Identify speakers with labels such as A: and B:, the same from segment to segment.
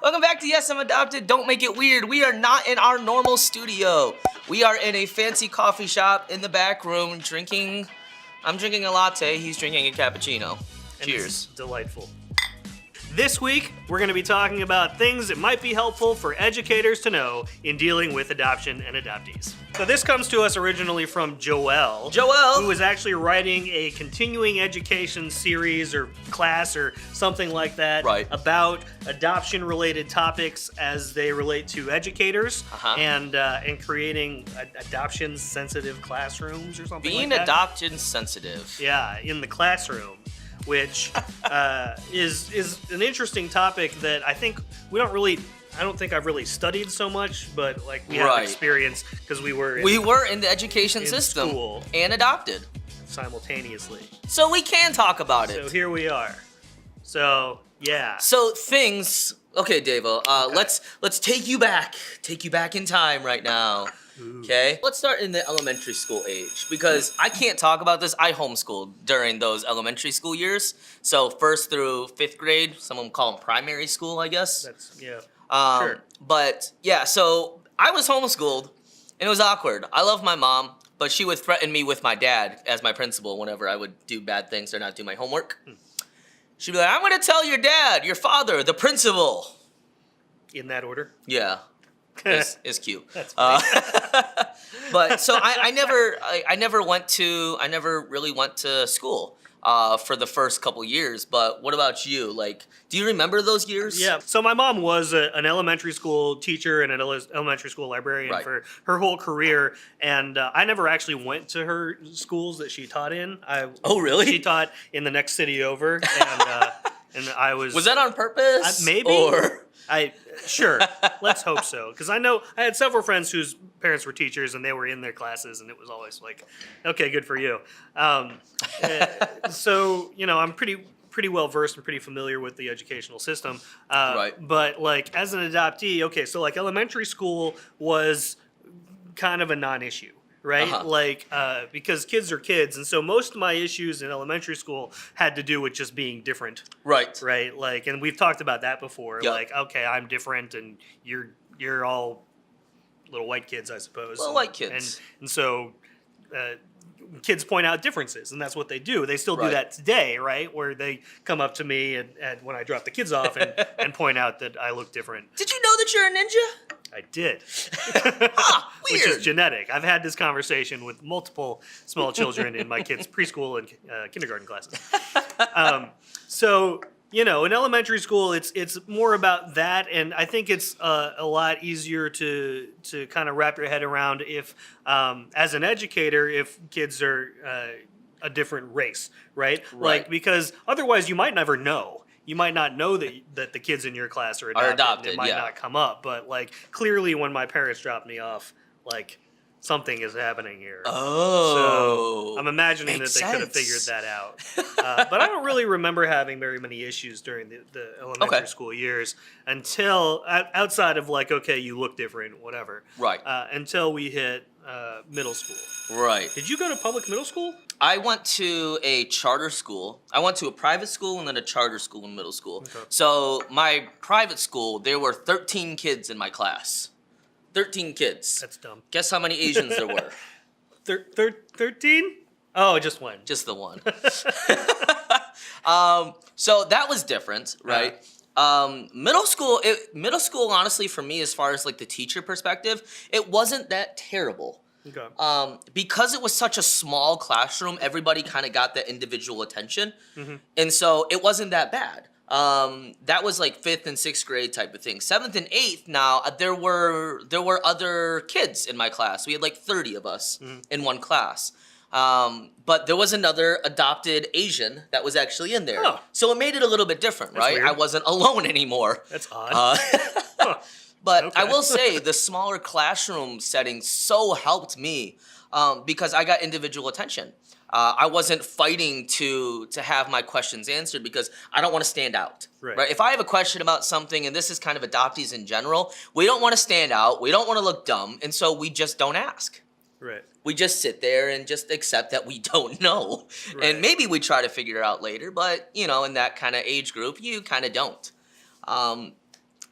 A: Welcome back to Yes, I'm Adopted. Don't make it weird. We are not in our normal studio. We are in a fancy coffee shop in the back room drinking. I'm drinking a latte. He's drinking a cappuccino. Cheers.
B: It's delightful. This week, we're going to be talking about things that might be helpful for educators to know in dealing with adoption and adoptees. So this comes to us originally from Joelle. Who was actually writing a continuing education series or class or something like that about adoption-related topics as they relate to educators and creating adoption-sensitive classrooms or something
A: Being
B: like that.
A: adoption-sensitive.
B: Yeah, in the classroom. Which is an interesting topic that I think I don't think I've really studied so much, but like we have experience because we were in the education system
A: school and adopted
B: simultaneously.
A: So we can talk about it.
B: So here we are. So yeah.
A: So things. Okay, Davo. Let's take you back in time right now. Okay, let's start in the elementary school age because I can't talk about this. I homeschooled during those elementary school years, so 1st through 5th grade. Some of them call them primary school, I guess.
B: Sure.
A: But yeah, so I was homeschooled, and it was awkward. I love my mom, but she would threaten me with my dad as my principal whenever I would do bad things or not do my homework. She'd be like, "I'm going to tell your dad, your father, the principal."
B: In that order?
A: Yeah. It's cute.
B: That's funny.
A: But so I never really went to school for the first couple years. But what about you? Like, do you remember those years?
B: Yeah. So my mom was an elementary school teacher and an elementary school librarian for her whole career, and I never actually went to her schools that she taught in.
A: Oh, really?
B: She taught in the next city over, and I was.
A: Was that on purpose?
B: Maybe.
A: Or
B: Sure. Let's hope so. Because I know I had several friends whose parents were teachers and they were in their classes, and it was always like, okay, good for you. So, I'm pretty well versed and pretty familiar with the educational system. But like as an adoptee, okay, so like elementary school was kind of a non-issue. Right? Like, because kids are kids. And so most of my issues in elementary school had to do with just being different. Right? Like, and we've talked about that before. Yep. Like, okay, I'm different and you're all little white kids, I suppose.
A: Little white kids.
B: And so kids point out differences, and that's what they do. They still do that today, right? Where they come up to me and when I drop the kids off and point out that I look different.
A: Did you know that you're a ninja?
B: I did.
A: Weird.
B: Which is genetic. I've had this conversation with multiple small children in my kids' preschool and kindergarten classes. So, in elementary school, it's more about that, and I think it's a lot easier to kind of wrap your head around if, as an educator, if kids are a different race, right? Like, because otherwise you might never know. You might not know that the kids in your class are adopted. It might not come up, but like clearly when my parents dropped me off, like something is happening here.
A: Oh,
B: so I'm imagining that they could have figured that out. But I don't really remember having very many issues during the elementary school years until outside of like, okay, you look different, whatever. Until we hit middle school. Did you go to public middle school?
A: I went to a charter school. I went to a private school and then a charter school in middle school. Okay. So my private school, there were 13 kids in my class. 13 kids.
B: That's dumb.
A: Guess how many Asians there were?
B: 13? Oh, just one.
A: Just the one. So that was different, right? Middle school, honestly, for me, as far as like the teacher perspective, it wasn't that terrible. Okay. Because it was such a small classroom, everybody kind of got that individual attention, and so it wasn't that bad. That was like 5th and 6th grade type of thing. 7th and 8th, now there were other kids in my class. We had like 30 of us in one class. But there was another adopted Asian that was actually in there. Oh. So it made it a little bit different, right? Weird. I wasn't alone anymore.
B: That's odd.
A: But I will say the smaller classroom setting so helped me because I got individual attention. I wasn't fighting to have my questions answered because I don't want to stand out. Right? If I have a question about something, and this is kind of adoptees in general, we don't want to stand out. We don't want to look dumb. And so we just don't ask.
B: Right.
A: We just sit there and just accept that we don't know. Right. And maybe we try to figure it out later, but, in that kind of age group, you kind of don't.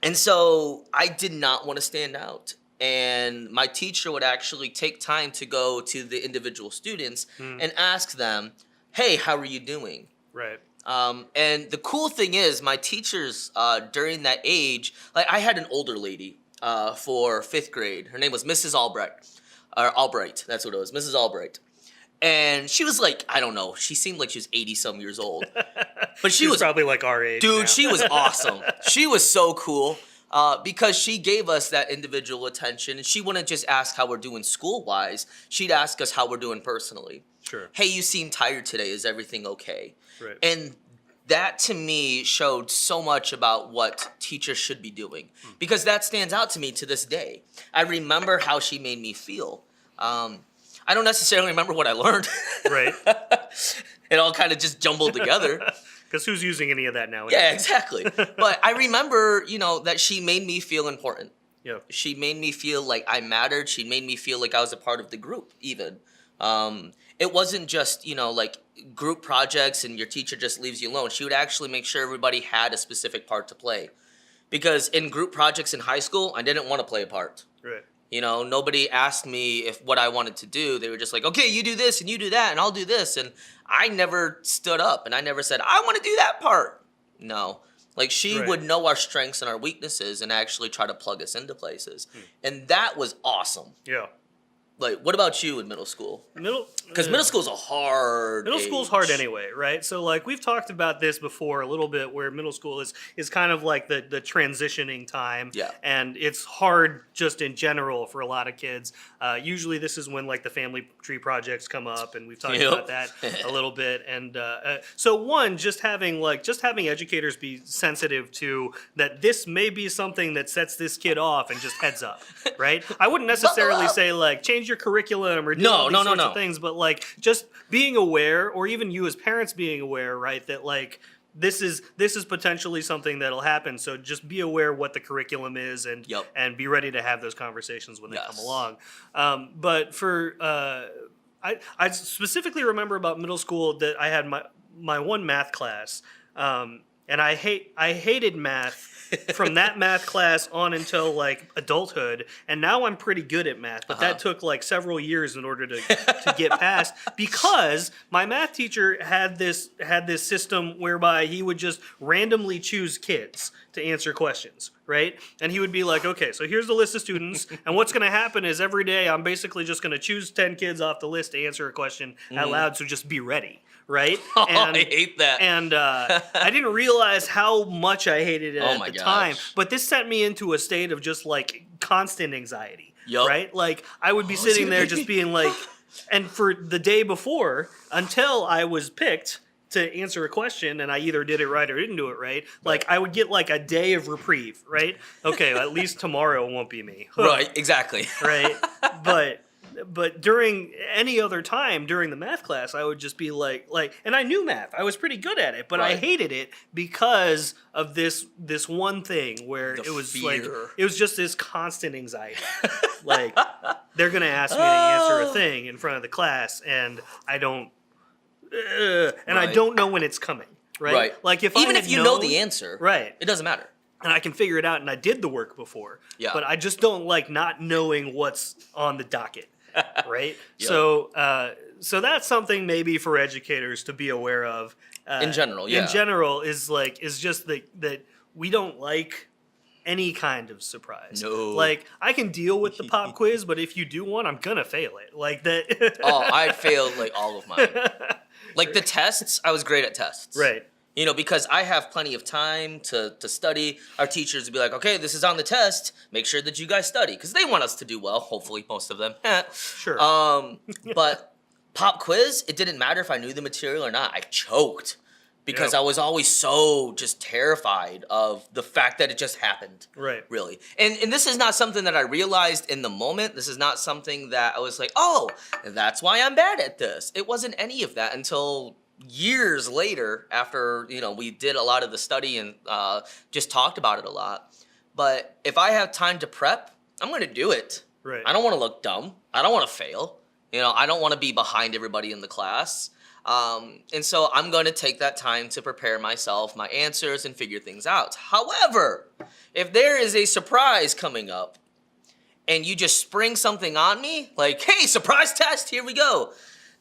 A: And so I did not want to stand out. And my teacher would actually take time to go to the individual students and ask them, hey, how are you doing?
B: Right.
A: And the cool thing is, my teachers during that age, like I had an older lady for 5th grade. Her name was Mrs. Albright. Or Albright, that's what it was, Mrs. Albright. And she was like, I don't know, she seemed like she was 80-some years old. But she was
B: probably like our age.
A: dude,
B: now.
A: she was awesome. She was so cool because she gave us that individual attention. And she wouldn't just ask how we're doing school-wise. She'd ask us how we're doing personally.
B: Sure.
A: Hey, you seem tired today. Is everything okay?
B: Right.
A: And that to me showed so much about what teachers should be doing because that stands out to me to this day. I remember how she made me feel. I don't necessarily remember what I learned.
B: Right.
A: It all kind of just jumbled together.
B: Because who's using any of that nowadays?
A: Yeah, exactly. But I remember, that she made me feel important.
B: Yeah.
A: She made me feel like I mattered. She made me feel like I was a part of the group, even. It wasn't just, like group projects and your teacher just leaves you alone. She would actually make sure everybody had a specific part to play. Because in group projects in high school, I didn't want to play a part.
B: Right.
A: Nobody asked me if what I wanted to do. They were just like, okay, you do this and you do that and I'll do this. And I never stood up and I never said, I want to do that part. No. Like she would know our strengths and our weaknesses and actually try to plug us into places. And that was awesome.
B: Yeah.
A: Like, what about you in middle school? Because middle school's a hard
B: Middle
A: age.
B: school's hard anyway, right? So like we've talked about this before a little bit, where middle school is kind of like the transitioning time.
A: Yeah.
B: And it's hard just in general for a lot of kids. Usually this is when like the family tree projects come up, and we've talked about that a little bit. And so just having educators be sensitive to that this may be something that sets this kid off, and just heads up, right? I wouldn't necessarily say like change your curriculum or do all these sorts of things, but like just being aware, or even you as parents being aware, right, that like this is potentially something that'll happen. So just be aware what the curriculum is, and be ready to have those conversations when they come along. But for I specifically remember about middle school that I had my one math class, and I hated math from that math class on until like adulthood, and now I'm pretty good at math, but that took like several years in order to get past, because my math teacher had this system whereby he would just randomly choose kids to answer questions, right? And he would be like, okay, so here's the list of students, and what's going to happen is every day I'm basically just going to choose 10 kids off the list to answer a question out loud, so just be ready. Right?
A: I hate that.
B: And I didn't realize how much I hated it at the time. But this sent me into a state of just like constant anxiety. Right? Like I would be sitting there just being like, and for the day before, until I was picked to answer a question and I either did it right or didn't do it right, like I would get like a day of reprieve, right? Okay, at least tomorrow won't be me.
A: Right, exactly.
B: Right? But during any other time during the math class, I would just be like, and I knew math. I was pretty good at it, but I hated it because of this one thing where it was fear. Like, it was just this constant anxiety. Like, they're going to ask me to answer a thing in front of the class, and I don't, I don't know when it's coming. Right. Like if
A: even
B: I
A: if you know the answer,
B: right,
A: it doesn't matter.
B: And I can figure it out, and I did the work before. Yeah. But I just don't like not knowing what's on the docket. Right? So that's something maybe for educators to be aware of.
A: In general,
B: In general is just that we don't like any kind of surprise.
A: No.
B: Like, I can deal with the pop quiz, but if you do one, I'm gonna fail it. Like that.
A: Oh, I failed like all of mine. Like the tests, I was great at tests.
B: Right.
A: Because I have plenty of time to study. Our teachers would be like, okay, this is on the test. Make sure that you guys study. Because they want us to do well, hopefully, most of them.
B: Sure.
A: But pop quiz, it didn't matter if I knew the material or not. I choked. Because I was always so just terrified of the fact that it just happened.
B: Right.
A: Really. And this is not something that I realized in the moment. This is not something that I was like, oh, that's why I'm bad at this. It wasn't any of that until years later, after we did a lot of the study and just talked about it a lot. But if I have time to prep, I'm going to do it.
B: Right.
A: I don't want to look dumb. I don't want to fail. I don't want to be behind everybody in the class. And so I'm going to take that time to prepare myself, my answers, and figure things out. However, if there is a surprise coming up and you just spring something on me, like, hey, surprise test, here we go.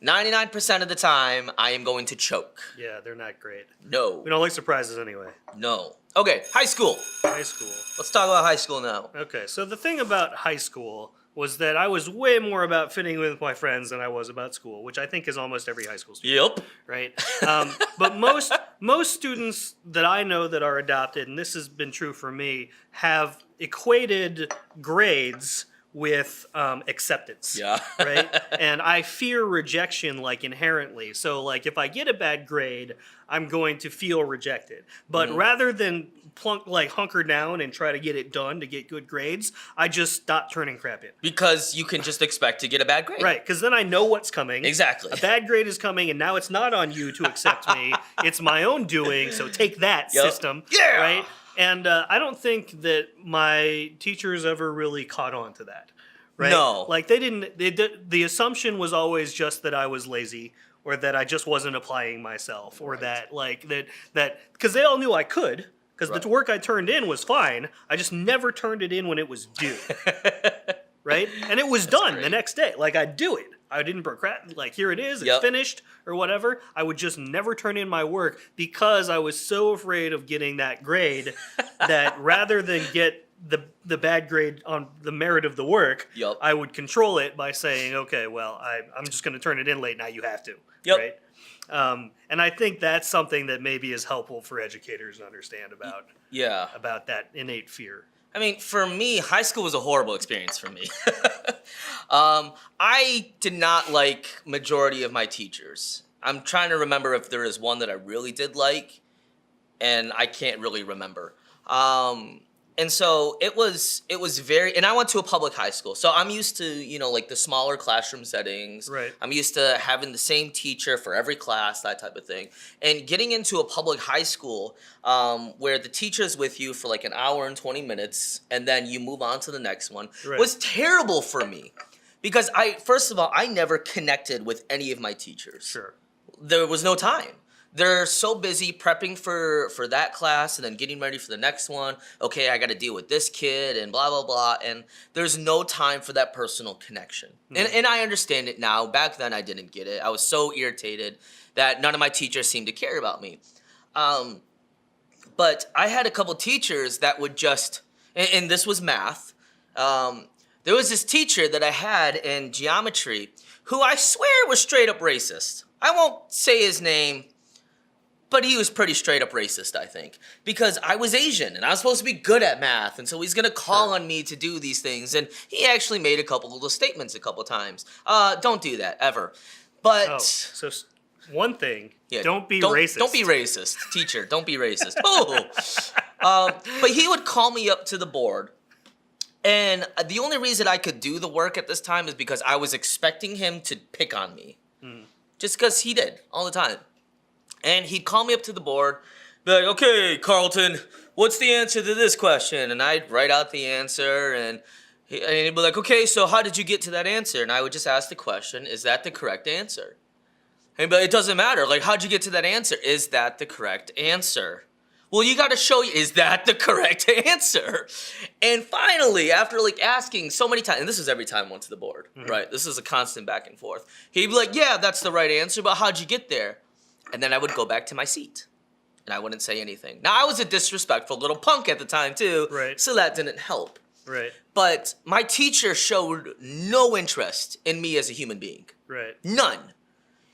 A: 99% of the time, I am going to choke.
B: Yeah, they're not great.
A: No.
B: We don't like surprises anyway.
A: No. Okay, high school.
B: High school.
A: Let's talk about high school now.
B: Okay, so the thing about high school was that I was way more about fitting with my friends than I was about school, which I think is almost every high school student.
A: Yep.
B: Right? But most students that I know that are adopted, and this has been true for me, have equated grades with acceptance.
A: Yeah.
B: Right? And I fear rejection like inherently. So like if I get a bad grade, I'm going to feel rejected. But rather than hunker down and try to get it done to get good grades, I just stop turning crap in.
A: Because you can just expect to get a bad grade.
B: Right, because then I know what's coming.
A: Exactly.
B: A bad grade is coming, and now it's not on you to accept me. It's my own doing, so take that, system.
A: Yeah!
B: Right? And I don't think that my teachers ever really caught on to that. Right?
A: No.
B: Like, they didn't, the assumption was always just that I was lazy, or that I just wasn't applying myself, or that because they all knew I could. Because the work I turned in was fine. I just never turned it in when it was due. Right? And it was done the next day. Like, I'd do it. I didn't procrastinate. Like, here it is. It's finished or whatever. I would just never turn in my work because I was so afraid of getting that grade that rather than get the bad grade on the merit of the work, I would control it by saying, okay, well, I'm just going to turn it in late. Now you have to. Right? And I think that's something that maybe is helpful for educators to understand about that innate fear.
A: I mean, for me, high school was a horrible experience for me. I did not like majority of my teachers. I'm trying to remember if there is one that I really did like, and I can't really remember. And so it was very, and I went to a public high school. So I'm used to, like the smaller classroom settings.
B: Right.
A: I'm used to having the same teacher for every class, that type of thing. And getting into a public high school where the teacher's with you for like an hour and 20 minutes, and then you move on to the next one, was terrible for me. Because first of all, I never connected with any of my teachers.
B: Sure.
A: There was no time. They're so busy prepping for that class and then getting ready for the next one. Okay, I got to deal with this kid and blah, blah, blah. And there's no time for that personal connection. And I understand it now. Back then, I didn't get it. I was so irritated that none of my teachers seemed to care about me. But I had a couple teachers that would just, and this was math. There was this teacher that I had in geometry who I swear was straight up racist. I won't say his name, but he was pretty straight up racist, I think, because I was Asian and I was supposed to be good at math. And so he's going to call on me to do these things. And he actually made a couple little statements a couple times. Don't do that ever. But
B: so one thing, don't be racist.
A: Don't be racist, teacher. Don't be racist. But he would call me up to the board. And the only reason I could do the work at this time is because I was expecting him to pick on me. Just because he did all the time. And he'd call me up to the board, be like, okay, Carlton, what's the answer to this question? And I'd write out the answer, and he'd be like, okay, so how did you get to that answer? And I would just ask the question, is that the correct answer? And he'd be like, it doesn't matter. Like, how'd you get to that answer? Is that the correct answer? Well, you got to show you, is that the correct answer? And finally, after like asking so many times, and this is every time I went to the board, right? This is a constant back and forth. He'd be like, yeah, that's the right answer, but how'd you get there? And then I would go back to my seat, and I wouldn't say anything. Now, I was a disrespectful little punk at the time, too, so that didn't help.
B: Right.
A: But my teacher showed no interest in me as a human being.
B: Right.
A: None.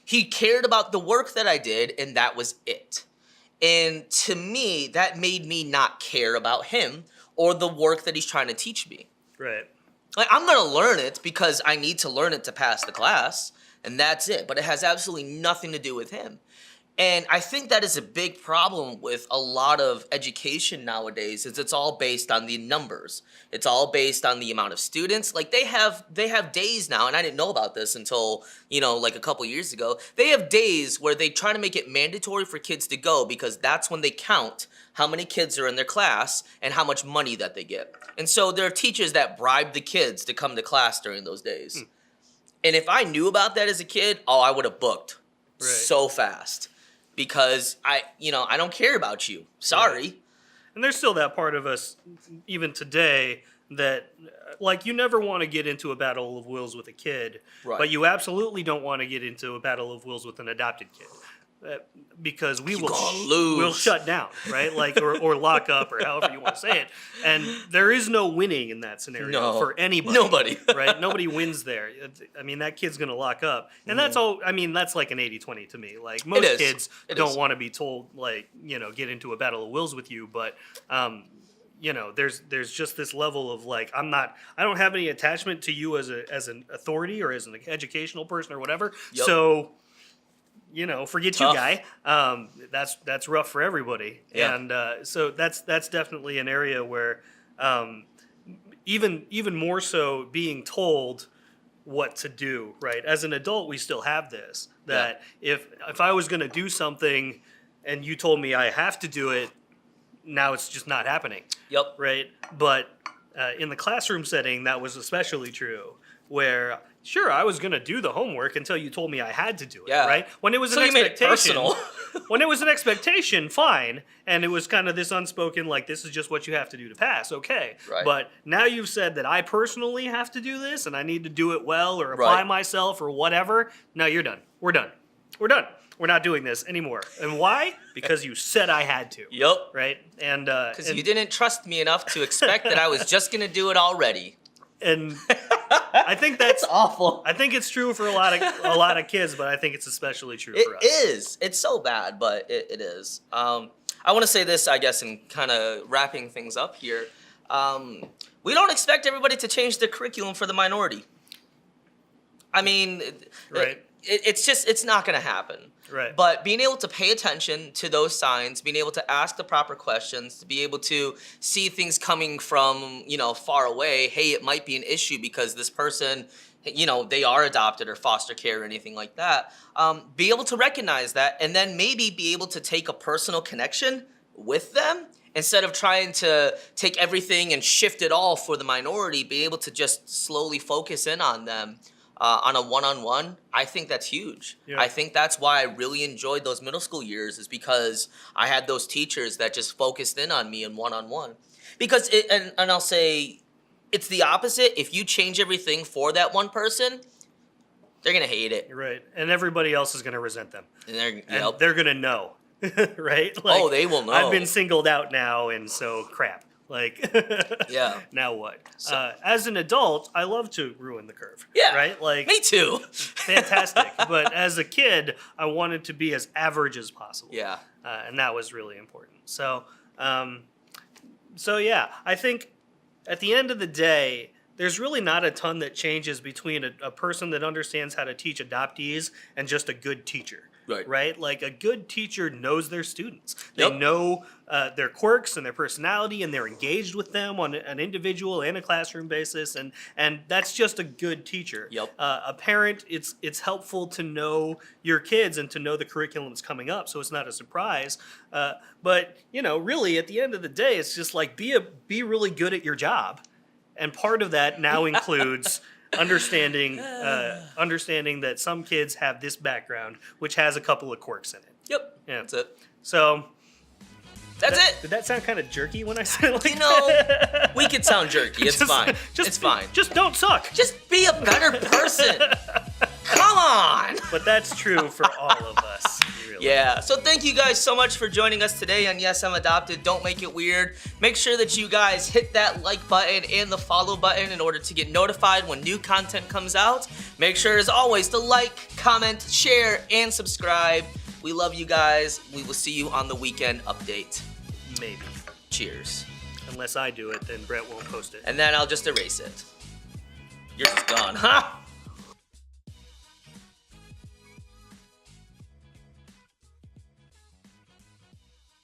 A: He cared about the work that I did, and that was it. And to me, that made me not care about him or the work that he's trying to teach me.
B: Right.
A: Like, I'm going to learn it because I need to learn it to pass the class, and that's it. But it has absolutely nothing to do with him. And I think that is a big problem with a lot of education nowadays, is it's all based on the numbers. It's all based on the amount of students. Like, they have days now, and I didn't know about this until, like a couple years ago. They have days where they try to make it mandatory for kids to go because that's when they count how many kids are in their class and how much money that they get. And so there are teachers that bribe the kids to come to class during those days. And if I knew about that as a kid, I would have booked so fast because I don't care about you. Sorry.
B: Right. And there's still that part of us, even today, that like you never want to get into a battle of wills with a kid, but you absolutely don't want to get into a battle of wills with an adopted kid. Because we'll shut down, right? Like or lock up or however you want to say it. And there is no winning in that scenario for anybody.
A: Nobody.
B: Right? Nobody wins there. I mean, that kid's going to lock up. And that's all, I mean, that's like an 80-20 to me. Like most kids don't want to be told like, get into a battle of wills with you, but there's just this level of like I don't have any attachment to you as an authority or as an educational person or whatever.
A: Yep.
B: So forget
A: Tough.
B: you, guy. That's rough for everybody, and so that's definitely an area where even more so being told what to do. Right, as an adult, we still have this that if I was going to do something and you told me I have to do it, now it's just not happening.
A: Yep.
B: Right, but in the classroom setting, that was especially true. Where sure, I was gonna do the homework until you told me I had to do it.
A: Yeah.
B: Right? When it was
A: So
B: an
A: you made it
B: expectation,
A: personal.
B: when it was an expectation, fine, and it was kind of this unspoken, like this is just what you have to do to pass. Okay,
A: Right.
B: But now you've said that I personally have to do this, and I need to do it well, or apply myself, or whatever. No, you're done. We're done. We're done. We're not doing this anymore. And why? Because you said I had to.
A: Yep.
B: Right? And
A: because you didn't trust me enough to expect that I was just gonna do it already.
B: And I think that's
A: awful.
B: I think it's true for a lot of kids, but I think it's especially true for us.
A: It is. It's so bad, but it is. I want to say this, I guess, in kind of wrapping things up here. We don't expect everybody to change their curriculum for the minority. I mean,
B: right.
A: It's not going to happen.
B: Right.
A: But being able to pay attention to those signs, being able to ask the proper questions, to be able to see things coming from, far away. Hey, it might be an issue because this person, they are adopted or foster care or anything like that. Be able to recognize that and then maybe be able to take a personal connection with them instead of trying to take everything and shift it all for the minority, be able to just slowly focus in on them. On a one-on-one, I think that's huge. Yeah. I think that's why I really enjoyed those middle school years is because I had those teachers that just focused in on me in one-on-one. Because, and I'll say, it's the opposite. If you change everything for that one person, they're going to hate it.
B: Right. And everybody else is going to resent them.
A: And
B: they're going to know, right? Like,
A: they will know.
B: I've been singled out now, and so crap. Like,
A: yeah.
B: Now what? So, as an adult, I love to ruin the curve.
A: Yeah.
B: Right? Like,
A: me too.
B: Fantastic. But as a kid, I wanted to be as average as possible.
A: Yeah.
B: And that was really important. So yeah, I think at the end of the day, there's really not a ton that changes between a person that understands how to teach adoptees and just a good teacher. Right? Like a good teacher knows their students. They know their quirks and their personality, and they're engaged with them on an individual and a classroom basis, and that's just a good teacher. A parent, it's helpful to know your kids and to know the curriculum that's coming up, so it's not a surprise. But really, at the end of the day, it's just like be really good at your job, and part of that now includes. Understanding that some kids have this background, which has a couple of quirks in it.
A: Yep.
B: Yeah.
A: That's it.
B: So
A: that's it.
B: Did that sound kind of jerky when I said it like that?
A: We could sound jerky. It's fine. It's fine.
B: Just don't suck.
A: Just be a better person. Come on.
B: But that's true for all of us. Really.
A: Yeah. So thank you guys so much for joining us today on Yes, I'm Adopted. Don't make it weird. Make sure that you guys hit that like button and the follow button in order to get notified when new content comes out. Make sure, as always, to like, comment, share, and subscribe. We love you guys. We will see you on the weekend update.
B: Maybe.
A: Cheers.
B: Unless I do it, then Brett won't post it.
A: And then I'll just erase it. Yours is gone, huh?